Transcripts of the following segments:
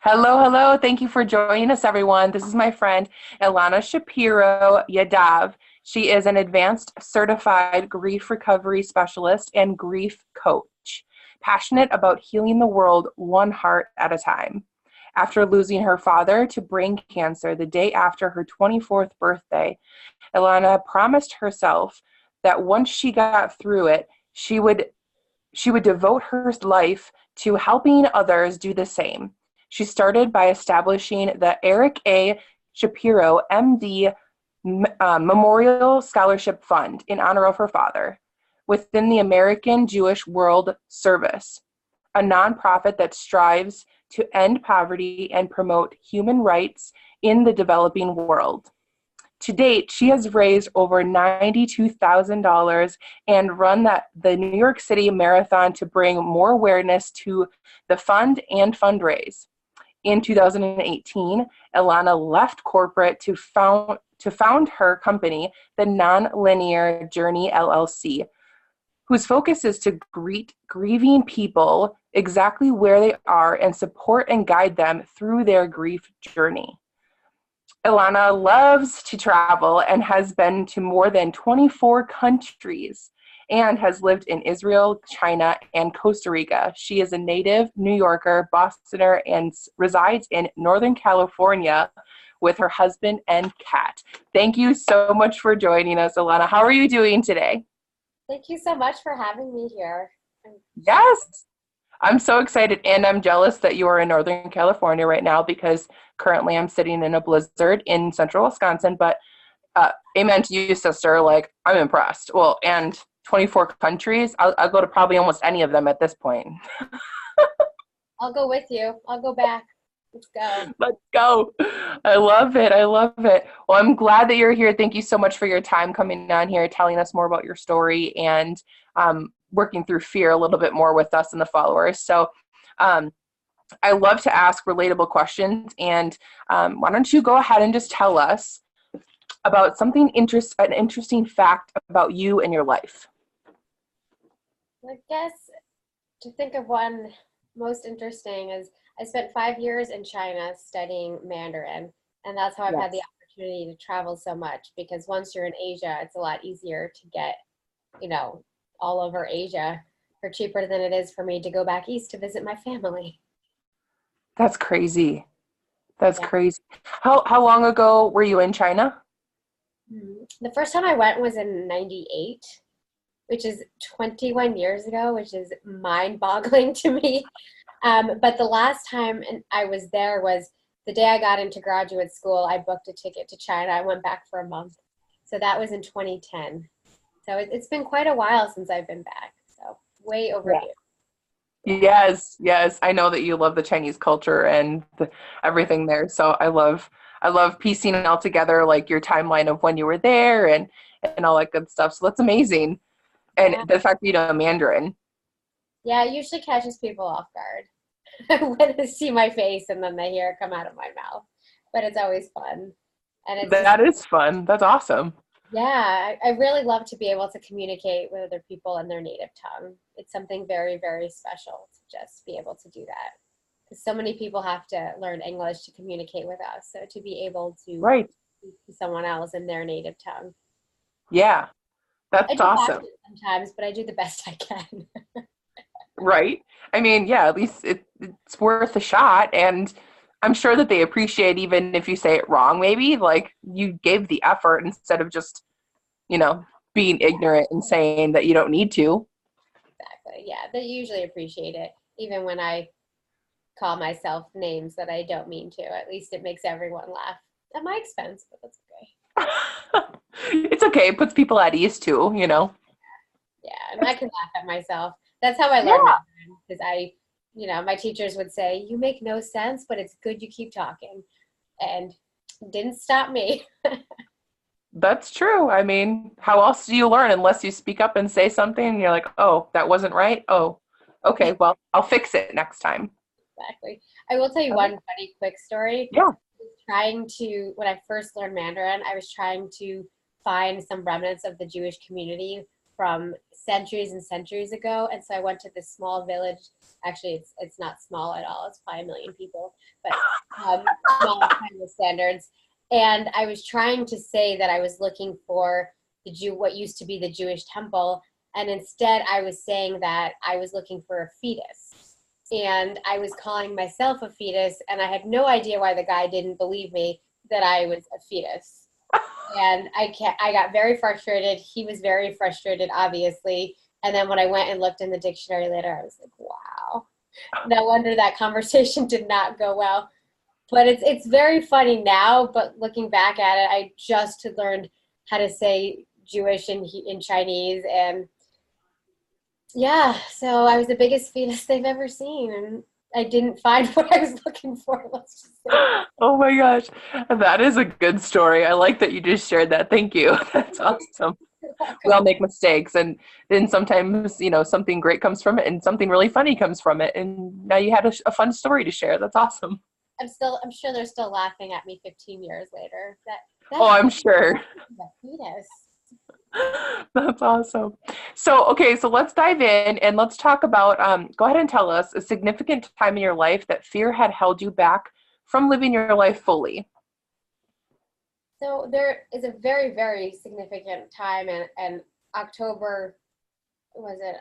Hello, hello. Thank you for joining us, everyone. This is my friend Ilana Shapiro Yahdav. She is an advanced certified grief recovery specialist and grief coach, passionate about healing the world one heart at a time. After losing her father to brain cancer the day after her 24th birthday, Ilana promised herself that once she got through it, she would devote her life to helping others do the same. She started by establishing the Eric A. Shapiro, MD, Memorial Scholarship Fund in honor of her father within the American Jewish World Service, a nonprofit that strives to end poverty and promote human rights in the developing world. To date, she has raised over $92,000 and run the New York City Marathon to bring more awareness to the fund and fundraise. In 2018, Ilana left corporate to found her company, the Nonlinear Journey LLC, whose focus is to greet grieving people exactly where they are and support and guide them through their grief journey. Ilana loves to travel and has been to more than 24 countries and has lived in Israel, China, and Costa Rica. She is a native New Yorker, Bostoner, and resides in Northern California with her husband and cat. Thank you so much for joining us, Ilana. How are you doing today? Thank you so much for having me here. Yes. I'm so excited, and I'm jealous that you are in Northern California right now because currently I'm sitting in a blizzard in central Wisconsin, but amen to you, sister. Like, I'm impressed. Well, and 24 countries, I'll go to probably almost any of them at this point. I'll go with you. I'll go back. Let's go. Let's go. I love it. I love it. Well, I'm glad that you're here. Thank you so much for your time coming on here, telling us more about your story and working through fear a little bit more with us and the followers. So I love to ask relatable questions. And why don't you go ahead and just tell us about an interesting fact about you and your life? I guess to think of one most interesting is I spent 5 years in China studying Mandarin. And that's how I've had the opportunity to travel so much, because once you're in Asia, it's a lot easier to get, all over Asia for cheaper than it is for me to go back east to visit my family. That's crazy. That's crazy. How long ago were you in China? The first time I went was in 98, which is 21 years ago, which is mind-boggling to me. But the last time I was there was the day I got into graduate school. I booked a ticket to China. I went back for a month. So that was in 2010. So it's been quite a while since I've been back. So way overdue. Yes, yes. I know that you love the Chinese culture and everything there. So I love piecing it all together, like your timeline of when you were there and all that good stuff. So that's amazing. And the fact that you know Mandarin. Yeah, it usually catches people off guard when they see my face and then they hear it come out of my mouth. But it's always fun. And That is fun. That's awesome. Yeah, I really love to be able to communicate with other people in their native tongue. It's something very, very special to just be able to do that. Because so many people have to learn English to communicate with us. So to be able to speak to someone else in their native tongue. Yeah, that's awesome. Sometimes, but I do the best I can. Right. I mean, yeah, at least it's worth a shot. And I'm sure that they appreciate even if you say it wrong, maybe like you gave the effort instead of just, being ignorant and saying that you don't need to. Exactly. Yeah, they usually appreciate it. Even when I call myself names that I don't mean to, at least it makes everyone laugh at my expense, but that's okay. It's okay. It puts people at ease too, Yeah, and I can laugh at myself. That's how I learned Mandarin, because my teachers would say, "You make no sense, but it's good you keep talking," and it didn't stop me. That's true. I mean, how else do you learn unless you speak up and say something and you're like, oh, that wasn't right? Oh, okay, well, I'll fix it next time. Exactly. I will tell you one funny quick story. Yeah. When I first learned Mandarin, I was trying to find some remnants of the Jewish community from centuries and centuries ago. And so I went to this small village. Actually, it's not small at all. It's probably 1 million people, but small kind of standards. And I was trying to say that I was looking for what used to be the Jewish temple. And instead I was saying that I was looking for a fetus. And I was calling myself a fetus, and I had no idea why the guy didn't believe me that I was a fetus. And I got very frustrated. He was very frustrated, obviously. And then when I went and looked in the dictionary later, I was like, wow, no wonder that conversation did not go well. But it's very funny now, but looking back at it, I just had learned how to say Jewish in Chinese. And yeah, so I was the biggest fetus they've ever seen. And I didn't find what I was looking for, let's just say. Oh my gosh. That is a good story. I like that you just shared that. Thank you. That's awesome. We all make mistakes, and then sometimes, something great comes from it and something really funny comes from it. And now you had a fun story to share. That's awesome. I'm sure they're still laughing at me 15 years later. Oh, I'm sure. Fetus. That's awesome. So let's dive in and let's talk about, go ahead and tell us a significant time in your life that fear had held you back from living your life fully. So there is a very, very significant time, and October, was it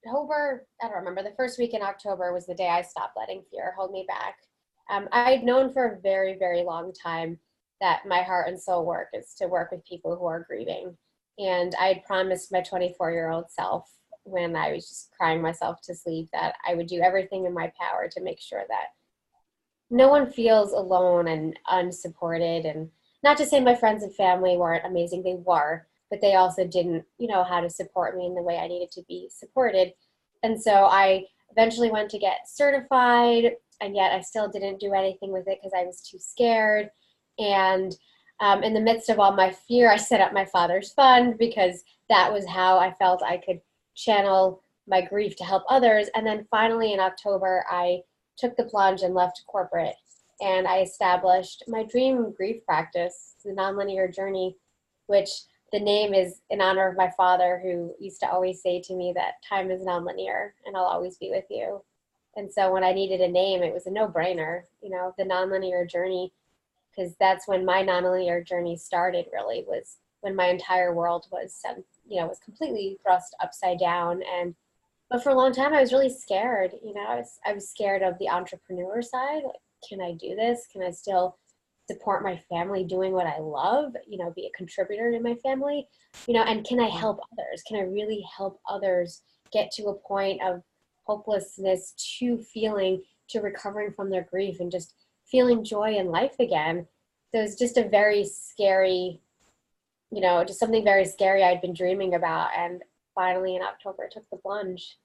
October? I don't remember. The first week in October was the day I stopped letting fear hold me back. I had known for a very, very long time that my heart and soul work is to work with people who are grieving. And I had promised my 24-year-old self, when I was just crying myself to sleep, that I would do everything in my power to make sure that no one feels alone and unsupported. And not to say my friends and family weren't amazing, they were, but they also didn't know how to support me in the way I needed to be supported. And so I eventually went to get certified, and yet I still didn't do anything with it because I was too scared. And in the midst of all my fear, I set up my father's fund, because that was how I felt I could channel my grief to help others. And then finally in October, I took the plunge and left corporate, and I established my dream grief practice, the Nonlinear Journey, which the name is in honor of my father, who used to always say to me that time is nonlinear and I'll always be with you. And so when I needed a name, it was a no-brainer, the Nonlinear Journey, because that's when my nonlinear journey started, really, was when my entire world was, was completely thrust upside down. But for a long time, I was really scared. I was scared of the entrepreneur side. Like, can I do this? Can I still support my family doing what I love? Be a contributor to my family? And can I help others? Can I really help others get to a point of hopelessness to recovering from their grief and just feeling joy in life again? So it was just a very scary, just something very scary I'd been dreaming about. And finally in October, I took the plunge.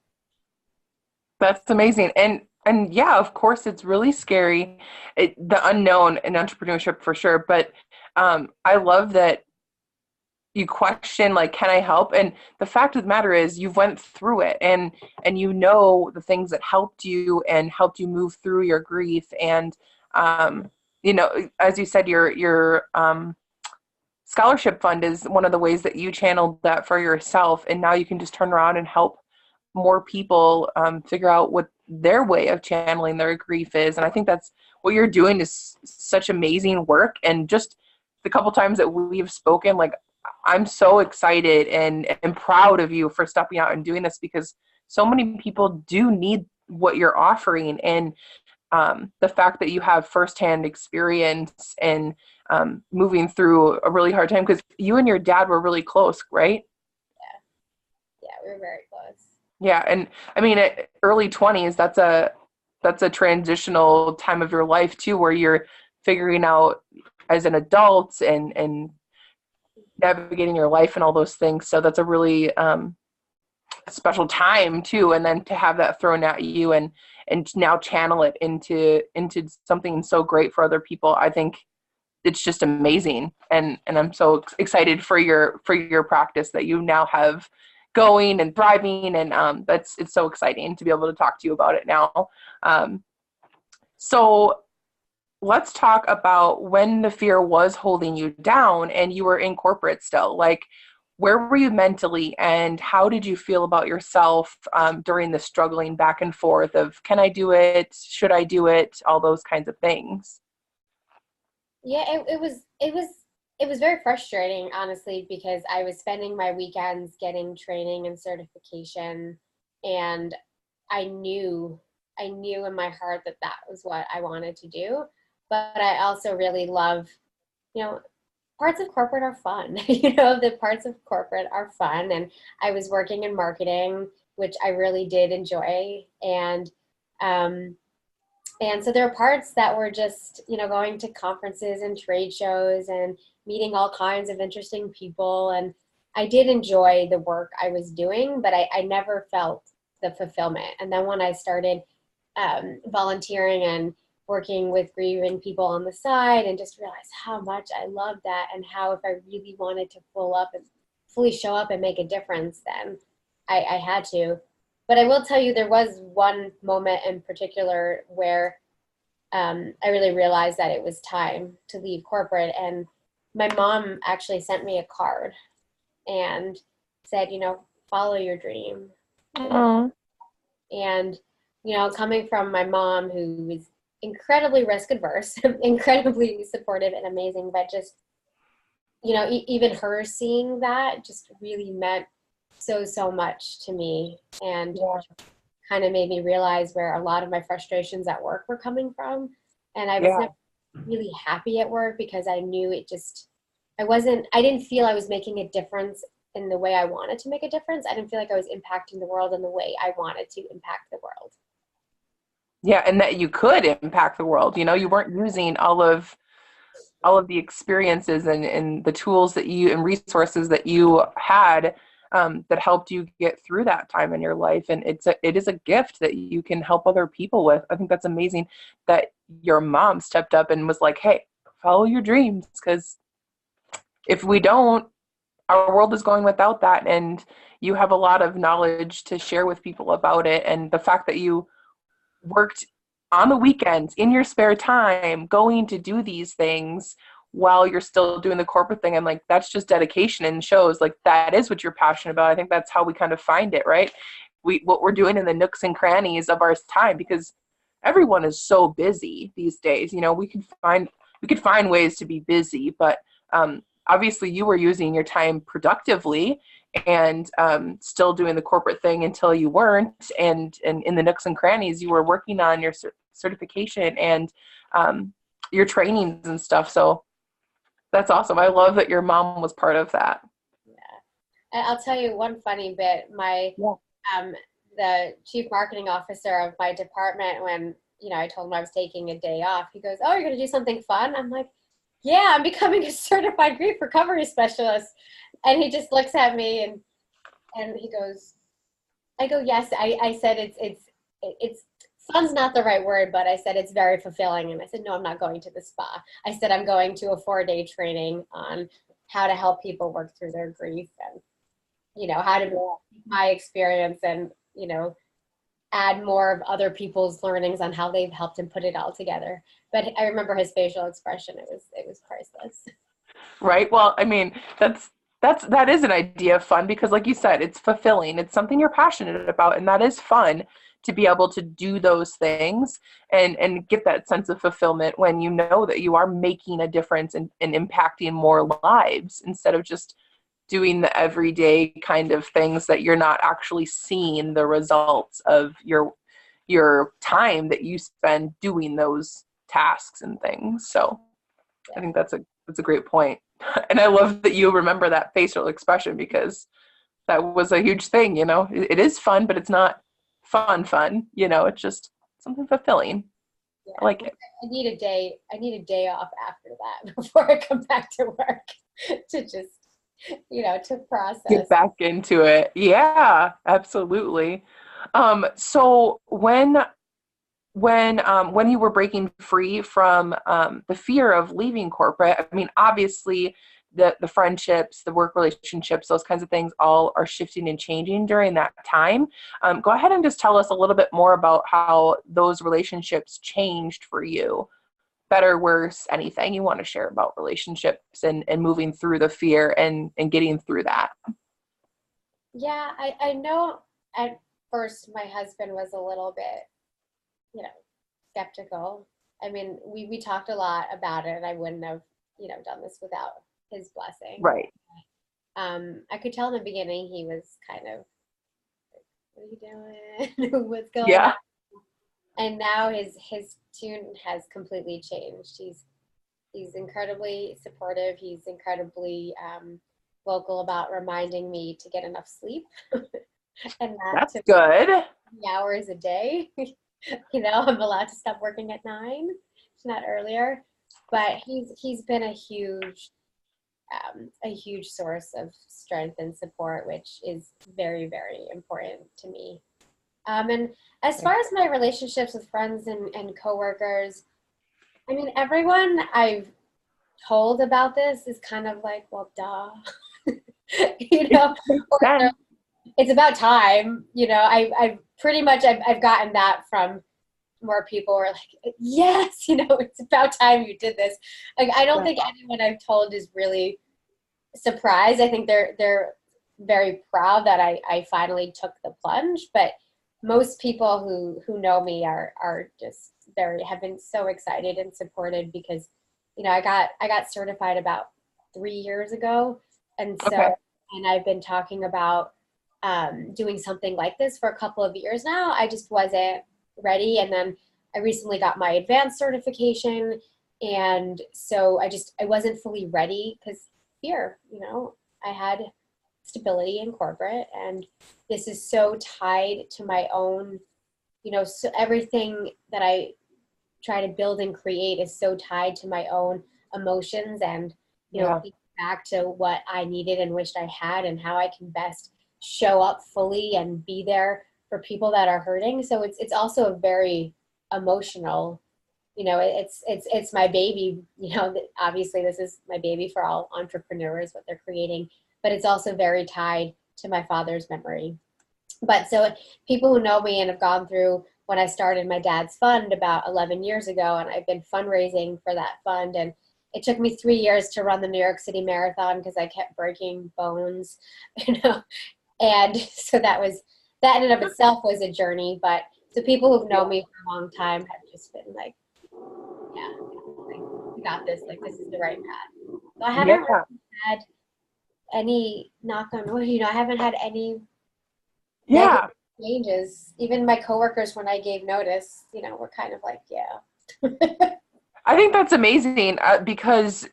That's amazing. And yeah, of course, it's really scary, the unknown in entrepreneurship for sure. But I love that you question, like, can I help? And the fact of the matter is you've went through it, and the things that helped you and helped you move through your grief. And, as you said, your scholarship fund is one of the ways that you channeled that for yourself. And now you can just turn around and help more people figure out what their way of channeling their grief is. And I think that's what you're doing is such amazing work. And just the couple times that we've spoken, like, I'm so excited and proud of you for stepping out and doing this, because so many people do need what you're offering. And the fact that you have firsthand experience and moving through a really hard time, because you and your dad were really close, right? Yeah, we were very close. Yeah. And I mean, early 20s, that's a transitional time of your life too, where you're figuring out as an adult and navigating your life and all those things. So that's a really special time too. And then to have that thrown at you and now channel it into something so great for other people, I think it's just amazing. And I'm so excited for your practice that you now have going and thriving. And it's so exciting to be able to talk to you about it now. So let's talk about when the fear was holding you down and you were in corporate still. Like, where were you mentally, and how did you feel about yourself during the struggling back and forth of, can I do it? Should I do it? All those kinds of things. Yeah, it was very frustrating, honestly, because I was spending my weekends getting training and certification, and I knew in my heart that that was what I wanted to do. But I also really love, you know, parts of corporate are fun. The parts of corporate are fun. And I was working in marketing, which I really did enjoy. Um, and so there are parts that were just, going to conferences and trade shows and meeting all kinds of interesting people. And I did enjoy the work I was doing, but I never felt the fulfillment. And then when I started volunteering and working with grieving people on the side, and just realized how much I loved that, and how if I really wanted to fully show up and make a difference, then I had to. But I will tell you, there was one moment in particular where I really realized that it was time to leave corporate. And my mom actually sent me a card and said, follow your dream. Oh. And, coming from my mom, who is incredibly risk adverse, incredibly supportive and amazing, but just, even her seeing that just really meant so much to me, and kind of made me realize where a lot of my frustrations at work were coming from. And I was never really happy at work, because I knew I didn't feel I was making a difference in the way I wanted to make a difference. I didn't feel like I was impacting the world in the way I wanted to impact the world. Yeah, and that you could impact the world. You weren't using all of the experiences and the tools that you and resources that you had that helped you get through that time in your life. And it is a gift that you can help other people with. I think that's amazing that your mom stepped up and was like, hey, follow your dreams, because if we don't, our world is going without that. And you have a lot of knowledge to share with people about it. And the fact that you worked on the weekends in your spare time going to do these things while you're still doing the corporate thing, I'm like, that's just dedication, and shows like that is what you're passionate about. I think that's how we kind of find it, right? What we're doing in the nooks and crannies of our time, because everyone is so busy these days. We could find ways to be busy, but obviously you were using your time productively and still doing the corporate thing until you weren't. And in the nooks and crannies, you were working on your certification and your trainings and stuff. So that's awesome. I love that your mom was part of that. Yeah. And I'll tell you one funny bit. The chief marketing officer of my department, when, I told him I was taking a day off, he goes, oh, you're going to do something fun? I'm like, yeah, I'm becoming a certified grief recovery specialist. And he just looks at me and he goes, I go, yes. I said, it's fun's not the right word, but I said, it's very fulfilling. And I said, no, I'm not going to the spa. I said, I'm going to a 4-day training on how to help people work through their grief, and, how to make my experience and, add more of other people's learnings on how they've helped him put it all together. But I remember his facial expression. It was priceless. Right. Well, I mean, that is an idea of fun, because like you said, it's fulfilling. It's something you're passionate about, and that is fun to be able to do those things and get that sense of fulfillment when you know that you are making a difference and impacting more lives, instead of just doing the everyday kind of things that you're not actually seeing the results of your time that you spend doing those tasks and things. So I think that's a great point. And I love that you remember that facial expression, because that was a huge thing. It is fun, but it's not fun, it's just something fulfilling. Yeah. I like it. I need a day off after that before I come back to work to just, to process. Get back into it. Yeah, absolutely. So when you were breaking free from the fear of leaving corporate, I mean, obviously the friendships, the work relationships, those kinds of things all are shifting and changing during that time. Go ahead and just tell us a little bit more about how those relationships changed for you better, worse, anything you want to share about relationships and moving through the fear and getting through that. Yeah, I know at first my husband was a little bit, skeptical. I mean, we talked a lot about it, and I wouldn't have, done this without his blessing. Right. I could tell in the beginning he was kind of, what are you doing? What's going Yeah. on? And now his tune has completely changed. He's incredibly supportive. He's incredibly vocal about reminding me to get enough sleep, and That's good. hours a day. I'm allowed to stop working at 9, not earlier. But he's been a huge source of strength and support, which is very, very important to me. And as far as my relationships with friends and coworkers, I mean, everyone I've told about this is kind of like, well, duh. Or it's about time. I've pretty much I've gotten that from more people who are like, yes, it's about time you did this. Like, I don't think anyone I've told is really surprised. I think they're very proud that I finally took the plunge, but most people who know me are just have been so excited and supported because, I got certified about 3 years ago. And so, and I've been talking about doing something like this for a couple of years now. I just wasn't ready. And then I recently got my advanced certification. And so I wasn't fully ready because fear, I had stability in corporate, and this is so tied to my own, so everything that I try to build and create is so tied to my own emotions and, back to what I needed and wished I had and how I can best show up fully and be there for people that are hurting. So it's also a very emotional, it's my baby, obviously this is my baby for all entrepreneurs, what they're creating, but it's also very tied to my father's memory. But so people who know me and have gone through when I started my dad's fund about 11 years ago, and I've been fundraising for that fund, and it took me 3 years to run the New York City Marathon because I kept breaking bones, and so that in and of itself was a journey. But so people who've known me for a long time have just been like, yeah, like, you got this, like this is the right path. So I haven't really had any, knock on wood, I haven't had any negative changes. Even my coworkers, when I gave notice, were kind of like, yeah. I think that's amazing because,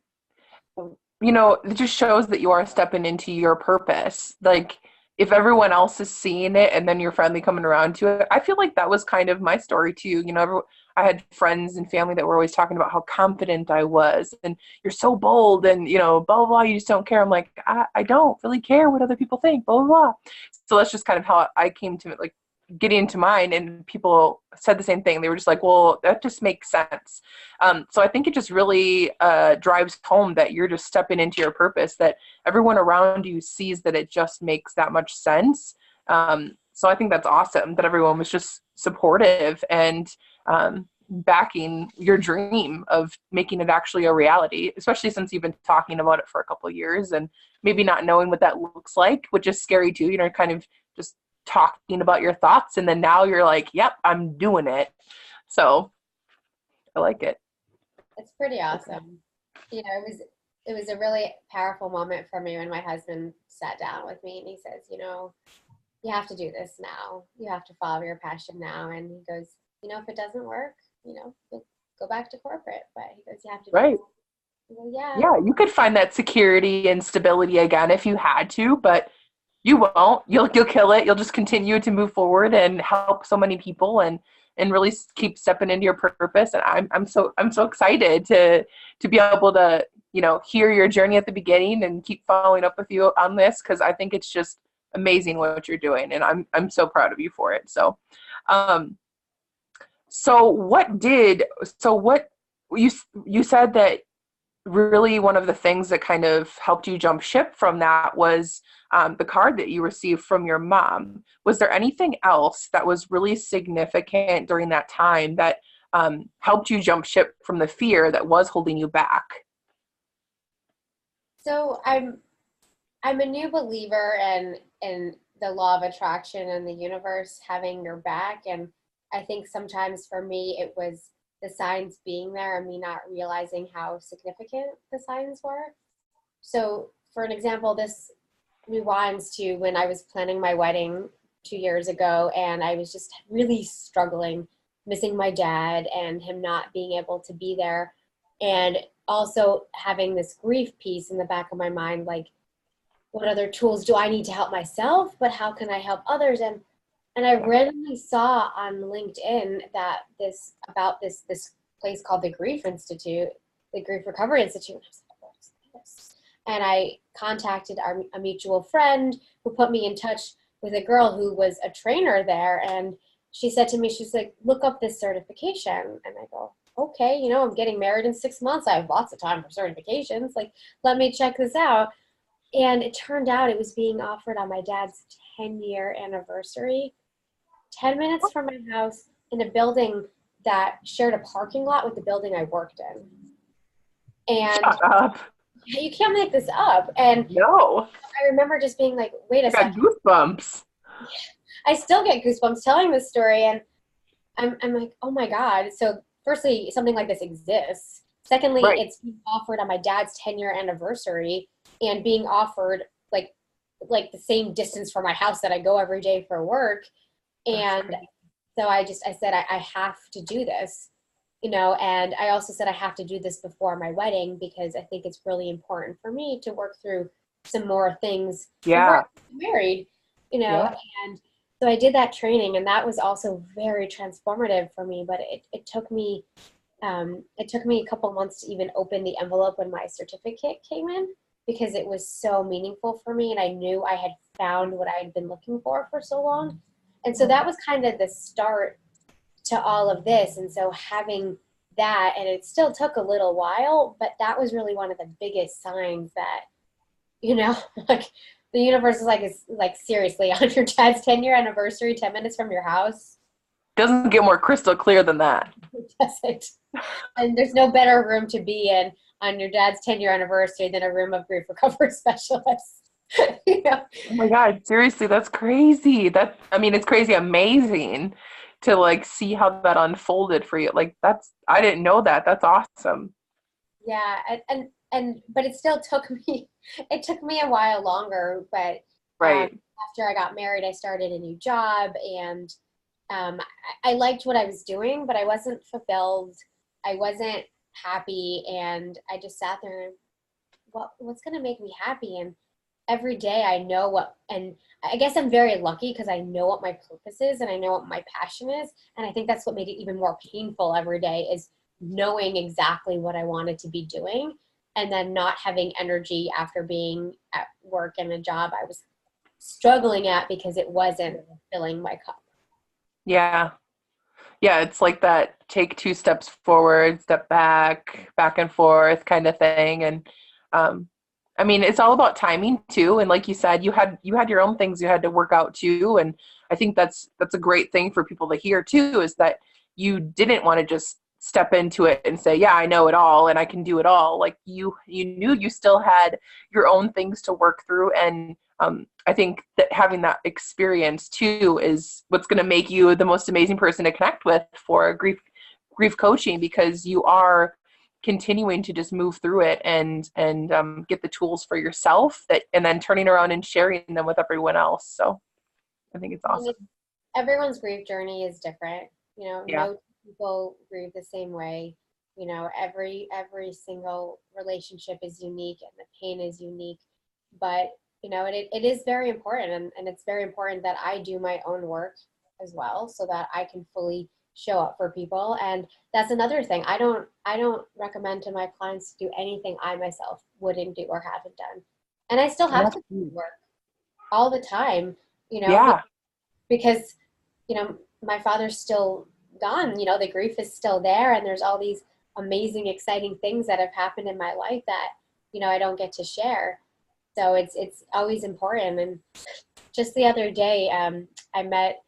it just shows that you are stepping into your purpose. Like, if everyone else is seeing it and then you're finally coming around to it, I feel like that was kind of my story too. I had friends and family that were always talking about how confident I was and you're so bold and, blah, blah, blah, you just don't care. I'm like, I don't really care what other people think, blah, blah, blah. So that's just kind of how I came to like getting into mine, and people said the same thing. They were just like, well, that just makes sense. So I think it just really drives home that you're just stepping into your purpose, that everyone around you sees that it just makes that much sense. So I think that's awesome that everyone was just supportive and backing your dream of making it actually a reality, especially since you've been talking about it for a couple of years and maybe not knowing what that looks like, which is scary too, kind of just talking about your thoughts, and then now you're like, yep, I'm doing it. So I like it. It's pretty awesome. It was a really powerful moment for me when my husband sat down with me and he says, you have to do this now. You have to follow your passion now. And he goes, if it doesn't work, you'll go back to corporate. But he goes, you have to do right. It. Go, yeah. Yeah, you could find that security and stability again if you had to, but you won't. You'll kill it. You'll just continue to move forward and help so many people and really keep stepping into your purpose. And I'm so excited to be able to, hear your journey at the beginning and keep following up with you on this, because I think it's just amazing what you're doing, and I'm so proud of you for it. So, what you said that really one of the things that kind of helped you jump ship from that was the card that you received from your mom. Was there anything else that was really significant during that time that helped you jump ship from the fear that was holding you back? So I'm a new believer in the law of attraction and the universe having your back. And I think sometimes for me, it was the signs being there and me not realizing how significant the signs were. So for an example, this rewinds to when I was planning my wedding 2 years ago, and I was just really struggling, missing my dad and him not being able to be there. And also having this grief piece in the back of my mind, like, what other tools do I need to help myself, but how can I help others? And I randomly saw on LinkedIn that this place called the Grief Institute, the Grief Recovery Institute. And I was like, what's this? And I contacted a mutual friend who put me in touch with a girl who was a trainer there. And she said to me, she's like, look up this certification. And I go, okay, I'm getting married in 6 months. I have lots of time for certifications. Like, let me check this out. And it turned out it was being offered on my dad's 10-year anniversary, 10 minutes from my house in a building that shared a parking lot with the building I worked in. And Shut up. you can't make this up. And No. I remember just being like, wait a second. I got goosebumps. I still get goosebumps telling this story. And I'm like, oh my God. So firstly, something like this exists. Secondly, Right. It's being offered on my dad's 10-year anniversary and being offered like the same distance from my house that I go every day for work. And so I said, I have to do this, and I also said I have to do this before my wedding because I think it's really important for me to work through some more things before I get married, Yeah. And so I did that training, and that was also very transformative for me, but it took me a couple months to even open the envelope when my certificate came in because it was so meaningful for me, and I knew I had found what I had been looking for so long. And so that was kind of the start to all of this. And so having that, and it still took a little while, but that was really one of the biggest signs that, like the universe is like seriously, on your dad's 10-year anniversary, 10 minutes from your house. Doesn't get more crystal clear than that. It doesn't. And there's no better room to be in on your dad's 10-year anniversary than a room of grief recovery specialists. Oh my God, seriously, that's crazy. It's crazy, amazing to like see how that unfolded for you. Like I didn't know that. That's awesome. Yeah. But it still took me a while longer, but Right. after I got married, I started a new job, and I liked what I was doing, but I wasn't fulfilled. I wasn't happy, and I just sat there and what's going to make me happy? And every day I know what, and I guess I'm very lucky because I know what my purpose is and I know what my passion is. And I think that's what made it even more painful every day is knowing exactly what I wanted to be doing and then not having energy after being at work and a job I was struggling at because it wasn't filling my cup. Yeah. Yeah, it's like that take 2 steps forward, step back, back and forth kind of thing. And it's all about timing too. And like you said, you had your own things you had to work out too. And I think that's a great thing for people to hear too, is that you didn't want to just step into it and say, yeah, I know it all and I can do it all. Like you knew you still had your own things to work through. And I think that having that experience too is what's going to make you the most amazing person to connect with for grief coaching, because you are continuing to just move through it and get the tools for yourself and then turning around and sharing them with everyone else. So I think it's awesome. Everyone's grief journey is different. Yeah. No people grieve the same way. Every single relationship is unique and the pain is unique. But, it is very important. And it's very important that I do my own work as well so that I can fully show up for people. And that's another thing. I don't recommend to my clients to do anything I myself wouldn't do or haven't done. And I still have to do work all the time, Yeah. because, my father's still gone, the grief is still there. And there's all these amazing, exciting things that have happened in my life that, I don't get to share. So it's always important. And just the other day, I met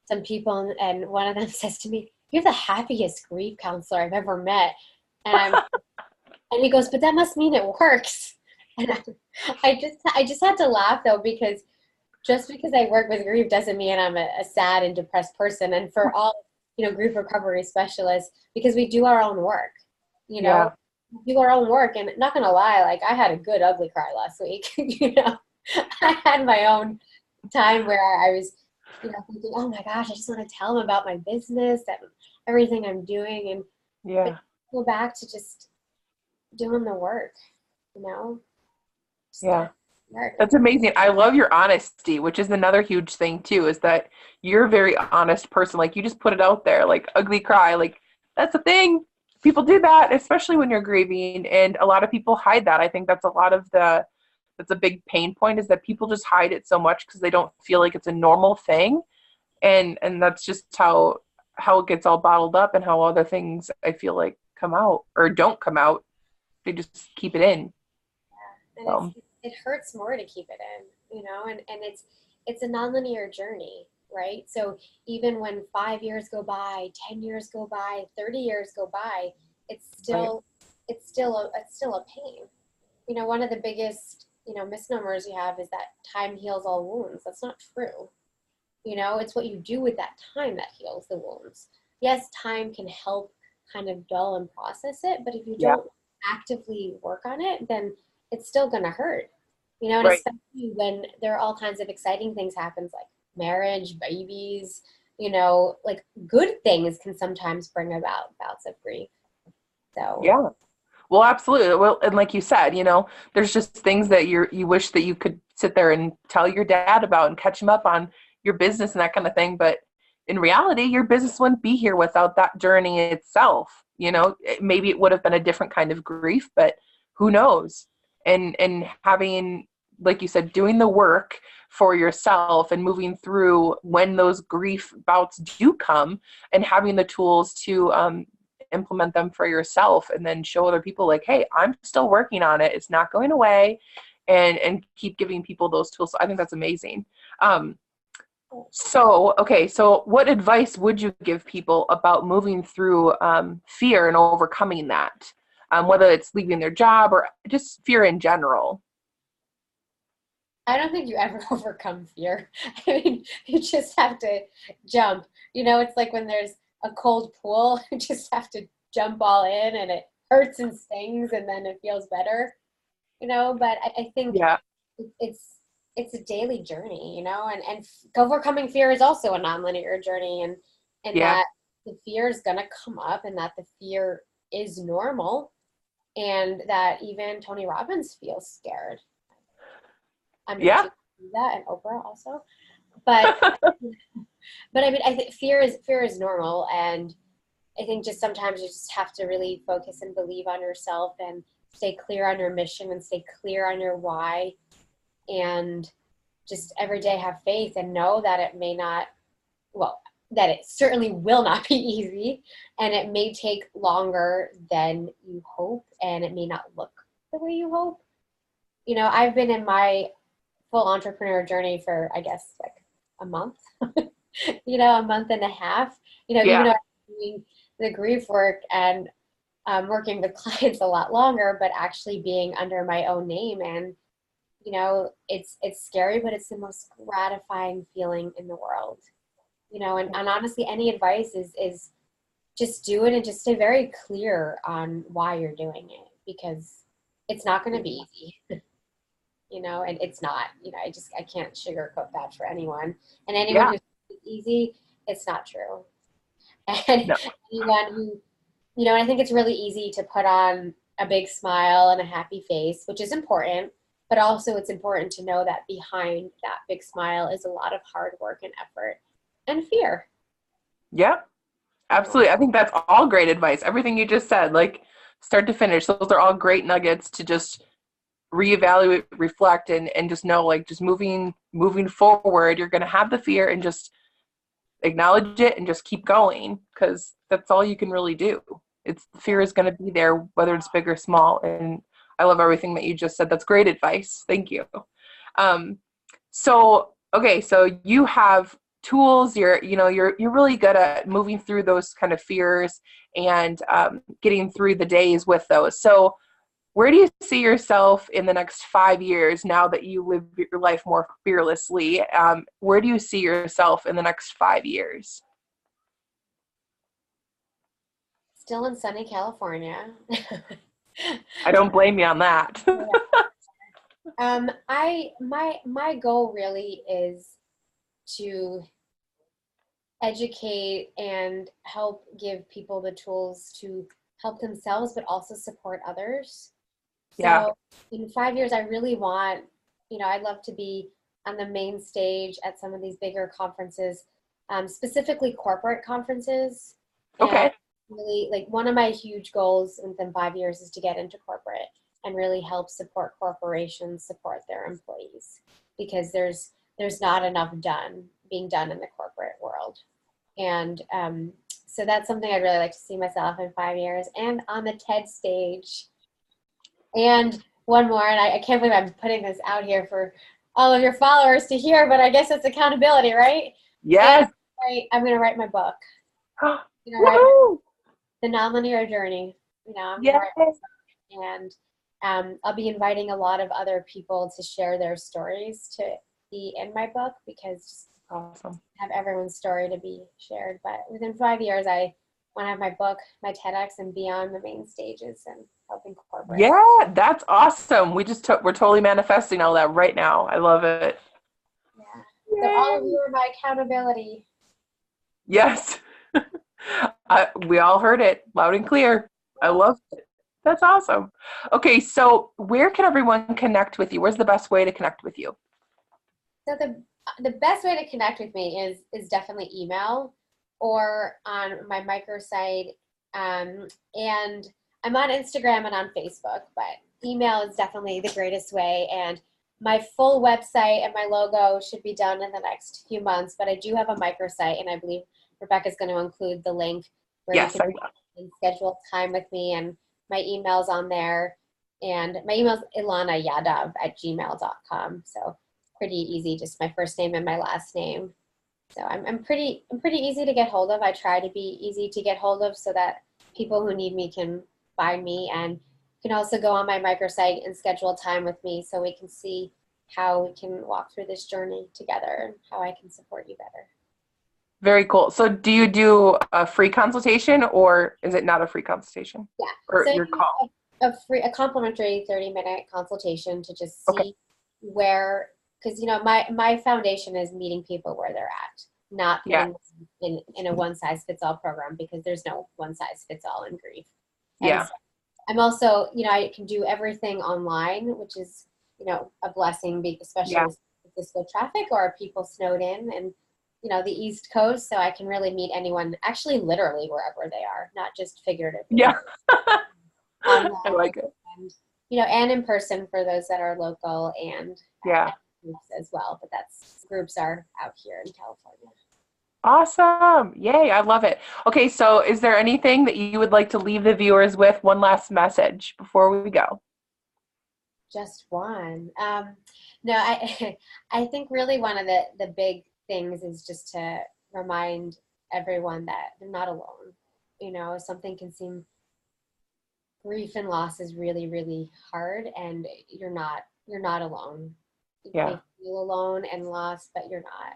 some people and one of them says to me, you're the happiest grief counselor I've ever met. And and he goes, but that must mean it works. And I just had to laugh though, because just because I work with grief doesn't mean I'm a sad and depressed person. And for all, grief recovery specialists, because we do our own work, Yeah. we do our own work. And not going to lie, like I had a good ugly cry last week. I had my own time where I was, thinking, oh my gosh, I just want to tell him about my business and everything I'm doing. And Yeah. go back to just doing the work, Just Yeah. work. That's amazing. I love your honesty, which is another huge thing too, is that you're a very honest person. Like you just put it out there, like ugly cry, like that's a thing. People do that, especially when you're grieving. And a lot of people hide that. I think that's that's a big pain point, is that people just hide it so much because they don't feel like it's a normal thing. And that's just how it gets all bottled up, and how other things I feel like come out or don't come out. They just keep it in. Yeah. And it hurts more to keep it in, and it's a nonlinear journey, right? So even when 5 years go by, 10 years go by, 30 years go by, it's still a pain. One of the biggest, misnomers you have is that time heals all wounds. That's not true. It's what you do with that time that heals the wounds. Yes, time can help kind of dull and process it, but if you don't actively work on it, then it's still going to hurt. And Right. especially when there are all kinds of exciting things happens, like marriage, babies, like good things can sometimes bring about bouts of grief. So Yeah. Well, absolutely. Well, and like you said, there's just things that you wish that you could sit there and tell your dad about and catch him up on your business and that kind of thing. But in reality, your business wouldn't be here without that journey itself. Maybe it would have been a different kind of grief, but who knows? And having, like you said, doing the work for yourself and moving through when those grief bouts do come, and having the tools to implement them for yourself, and then show other people like, hey, I'm still working on it. It's not going away, and keep giving people those tools. So I think that's amazing. So what advice would you give people about moving through fear and overcoming that? Whether it's leaving their job or just fear in general. I don't think you ever overcome fear. I mean, you just have to jump. It's like when there's a cold pool, you just have to jump all in, and it hurts and stings, and then it feels better. But I think Yeah. it's a daily journey, and overcoming fear is also a nonlinear journey, and Yeah. that the fear is gonna come up, and that the fear is normal, and that even Tony Robbins feels scared. I'm Yeah. sure you do that, and Oprah also. But I mean, I think fear is normal, and I think just sometimes you just have to really focus and believe on yourself, and stay clear on your mission, and stay clear on your why, and just every day have faith and know that that it certainly will not be easy, and it may take longer than you hope, and it may not look the way you hope. I've been in my full entrepreneur journey for, I guess, like a month, a month and a half, even though I'm doing the grief work and working with clients a lot longer, but actually being under my own name. And, it's scary, but it's the most gratifying feeling in the world, and honestly, any advice is just do it, and just stay very clear on why you're doing it, because it's not going to be easy. And it's not, I can't sugarcoat that for anyone. And anyone who thinks it's easy, it's not true. And No. anyone who, and I think it's really easy to put on a big smile and a happy face, which is important, but also it's important to know that behind that big smile is a lot of hard work and effort and fear. Yeah, absolutely. I think that's all great advice. Everything you just said, like start to finish, those are all great nuggets to just reevaluate, reflect, and just know, like, just moving forward, you're going to have the fear, and just acknowledge it and just keep going, because that's all you can really do. Fear is going to be there, whether it's big or small. And I love everything that you just said. That's great advice. Thank you. So you have tools. You're really good at moving through those kind of fears and getting through the days with those. So where do you see yourself in the next 5 years now that you live your life more fearlessly? Where do you see yourself in the next 5 years? Still in sunny California. I don't blame you on that. My goal really is to educate and help give people the tools to help themselves, but also support others. Yeah. So in 5 years, I really want, I'd love to be on the main stage at some of these bigger conferences, specifically corporate conferences. Okay. And really, like, one of my huge goals within 5 years is to get into corporate and really help support corporations support their employees, because there's not enough being done in the corporate world. And so that's something I'd really like to see myself in 5 years, and on the TED stage. And one more, and I can't believe I'm putting this out here for all of your followers to hear, but I guess it's accountability, right? Yes. I'm going to write my book. Woohoo! The Nonlinear Journey. I'm going to Yes. write my book, and I'll be inviting a lot of other people to share their stories to be in my book, because Awesome. I have everyone's story to be shared. But within 5 years, I want to have my book, my TEDx, and be on the main stages and helping corporate. Yeah, that's awesome. We're totally manifesting all that right now. I love it. Yeah. So all of you are my accountability. Yes. We all heard it loud and clear. I love it. That's awesome. Okay, so where can everyone connect with you? Where's the best way to connect with you? So the best way to connect with me is definitely email or on my microsite. And I'm on Instagram and on Facebook, but email is definitely the greatest way. And my full website and my logo should be done in the next few months, but I do have a microsite, and I believe Rebecca's going to include the link where Yes, you can schedule time with me, and my email's on there. And my email's Ilana Yahdav at gmail.com. So pretty easy, just my first name and my last name. So I'm pretty easy to get hold of. I try to be easy to get hold of so that people who need me can find me, and can also go on my microsite and schedule time with me so we can see how we can walk through this journey together and how I can support you better. very cool. So do you do a free consultation, or is it not a free consultation? Yeah. Or So your call? a complimentary 30-minute consultation to just see where, because my foundation is meeting people where they're at, not putting them in a one-size-fits-all program, because there's no one-size-fits-all in grief. And so I'm also, I can do everything online, which is, a blessing, especially with Cisco traffic or people snowed in and, the East Coast. So I can really meet anyone, actually literally wherever they are, not just figuratively. Yeah. Online, I like it. and, and in person for those that are local, and groups as well. But groups are out here in California. Awesome. Yay. I love it. Okay. So is there anything that you would like to leave the viewers with? One last message before we go. Just one. No, I think really one of the big things is just to remind everyone that they're not alone. Something can seem, grief and loss is really, really hard, and you're not alone. You may feel alone and lost, but you're not.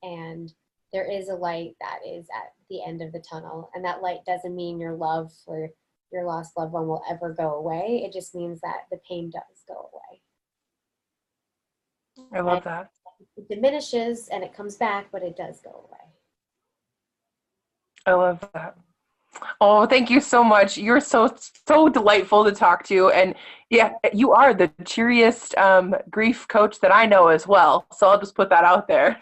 And there is a light that is at the end of the tunnel, and that light doesn't mean your love for your lost loved one will ever go away. It just means that the pain does go away. I love that. It diminishes and it comes back, but it does go away. I love that. Oh, thank you so much. You're so delightful to talk to. And yeah, you are the cheeriest grief coach that I know as well. So I'll just put that out there.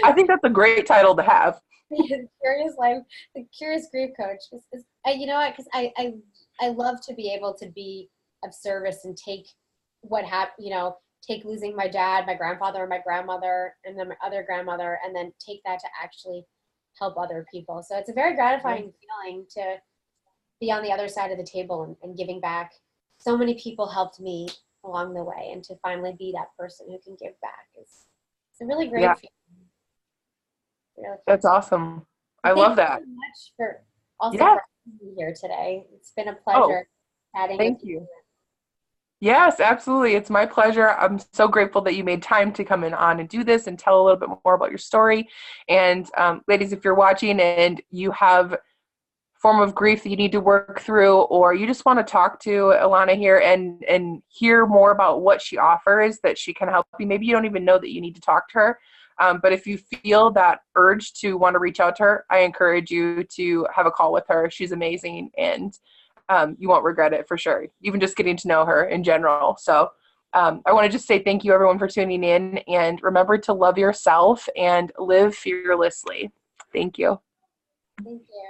I think that's a great title to have. The curious grief coach. You know what? Because I love to be able to be of service and take what happened, take losing my dad, my grandfather, my grandmother, and then my other grandmother, and then take that to actually help other people. So it's a very gratifying feeling to be on the other side of the table and giving back. So many people helped me along the way, and to finally be that person who can give back is a really great feeling. Really fun. That's awesome. I Thank love you that. so much for also Yeah. for being here today. It's been a Oh, pleasure chatting with thank you. you. Yes, absolutely. It's my pleasure. I'm so grateful that you made time to come in on and do this and tell a little bit more about your story. And ladies, if you're watching and you have form of grief that you need to work through, or you just want to talk to Ilana here and hear more about what she offers that she can help you. Maybe you don't even know that you need to talk to her. But if you feel that urge to want to reach out to her, I encourage you to have a call with her. She's amazing, and you won't regret it for sure, even just getting to know her in general. So I want to just say thank you, everyone, for tuning in. And remember to love yourself and live fearlessly. Thank you. Thank you.